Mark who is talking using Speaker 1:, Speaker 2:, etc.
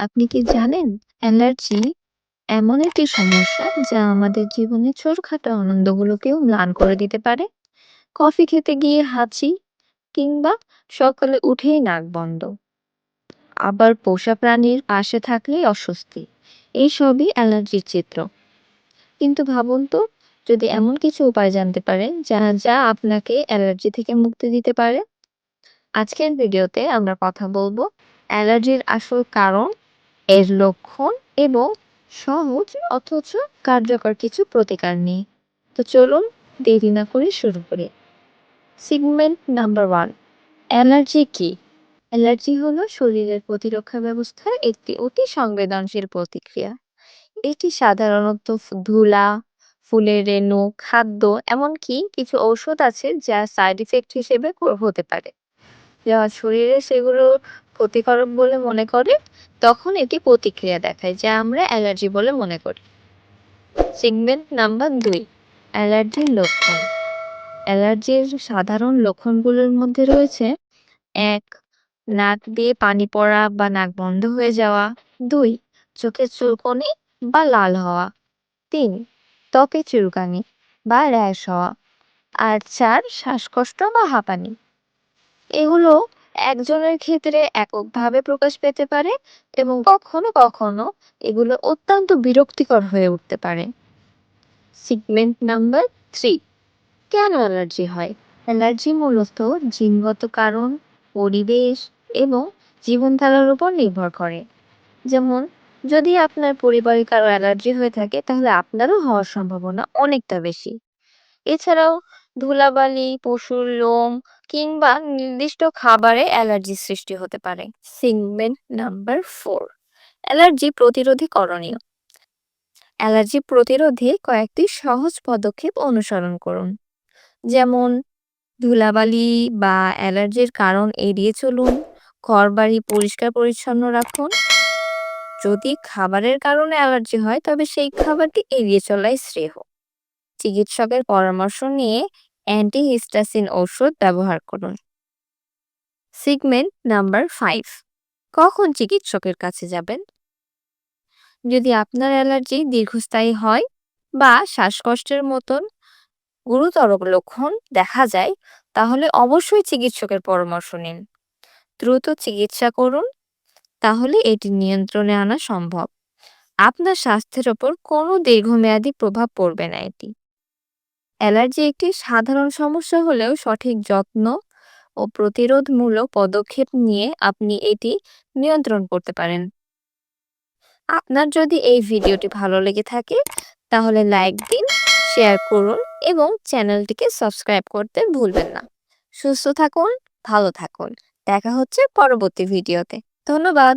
Speaker 1: আপনি কি জানেন অ্যালার্জি এমন একটি সমস্যা যা আমাদের জীবনের ছোটখাটো আনন্দগুলোকেও ম্লান করে দিতে পারে। কফি খেতে গিয়ে হাঁচি কিংবা সকালে উঠেই নাক বন্ধ, আবার পোষা প্রাণীর পাশে থাকলেই অস্বস্তি। এই সবই অ্যালার্জির চিত্র। কিন্তু ভাবুন তো, যদি এমন কিছু উপায় জানতে পারেন যা যা আপনাকে অ্যালার্জি থেকে মুক্তি দিতে পারে। আজকের ভিডিওতে আমরা কথা বলবো অ্যালার্জির আসল কারণ, এর লক্ষণ এবং সহজ অথচ কার্যকর কিছু প্রতিকার নিয়ে। তো চলুন দেরি না করে শুরু করি। সেগমেন্ট নাম্বার 1, অ্যালার্জি কি? অ্যালার্জি হলো শরীরের প্রতিরক্ষা ব্যবস্থার একটি অতি সংবেদনশীল প্রতিক্রিয়া। এটি সাধারণত ধুলা, ফুলের রেণু, খাদ্য, এমনকি কিছু ঔষধ আছে যা সাইড ইফেক্ট হিসেবে হতে পারে। শরীরে সেগুলো ক্ষতিকারক বলে মনে করে, তখন এটি প্রতিক্রিয়া দেখায় যা আমরা অ্যালার্জি বলে মনে করি। সেগমেন্ট নাম্বার 2, অ্যালার্জির লক্ষণ। অ্যালার্জির সাধারণ লক্ষণগুলোর মধ্যে রয়েছে: 1, নাক দিয়ে পানি পড়া বা নাক বন্ধ হয়ে যাওয়া। 2, চোখে চুলকনি বা লাল হওয়া। 3, ত্বকে চুলকানি বা র্যাশ হওয়া। আর 4, শ্বাসকষ্ট বা হাঁপানি। এগুলো একজনের ক্ষেত্রে এককভাবে প্রকাশ পেতে পারে এবং কখনো কখনো এগুলো অত্যন্ত বিরক্তিকর হয়ে উঠতে পারে। সেগমেন্ট নাম্বার 3, কেন অ্যালার্জি হয়? অ্যালার্জি মূলত জিনগত কারণ, পরিবেশ এবং জীবনধারার উপর নির্ভর করে। যেমন, যদি আপনার পরিবারে কারো অ্যালার্জি হয়ে থাকে তাহলে আপনারও হওয়ার সম্ভাবনা অনেকটা বেশি। এছাড়াও ধুলাবালি, পশুর লোম কিংবা নির্দিষ্ট খাবারে অ্যালার্জি সৃষ্টি হতে পারে। সেগমেন্ট নাম্বার 4, অ্যালার্জি প্রতিরোধী করণীয়। অ্যালার্জি প্রতিরোধে কয়েকটি সহজ পদক্ষেপ অনুসরণ করুন। যেমন, ধুলাবালি বা অ্যালার্জির কারণ এড়িয়ে চলুন, ঘরবাড়ি পরিষ্কার পরিচ্ছন্ন রাখুন। যদি খাবারের কারণে অ্যালার্জি হয় তবে সেই খাবারটি এড়িয়ে চলাই শ্রেয়। চিকিৎসকের পরামর্শ নিয়ে অ্যান্টিহিস্টাসিন ঔষধ ব্যবহার করুন। সেগমেন্ট নাম্বার 5, কখন চিকিৎসকের কাছে যাবেন? যদি আপনার অ্যালার্জি দীর্ঘস্থায়ী হয় বা শ্বাসকষ্টের মতন গুরুতর লক্ষণ দেখা যায় তাহলে অবশ্যই চিকিৎসকের পরামর্শ নিন। দ্রুত চিকিৎসা করুন, তাহলে এটি নিয়ন্ত্রণে আনা সম্ভব। আপনার স্বাস্থ্যের ওপর কোনো দীর্ঘমেয়াদী প্রভাব পড়বে না এটি। অ্যালার্জি একটি সাধারণ সমস্যা হলেও সঠিক যত্ন ও প্রতিরোধমূলক পদক্ষেপ নিয়ে আপনি এটি নিয়ন্ত্রণ করতে পারেন। আপনার যদি এই ভিডিওটি ভালো লেগে থাকে তাহলে লাইক দিন, শেয়ার করুন এবং চ্যানেলটিকে সাবস্ক্রাইব করতে ভুলবেন না। সুস্থ থাকুন, ভালো থাকুন। দেখা হচ্ছে পরবর্তী ভিডিওতে। ধন্যবাদ।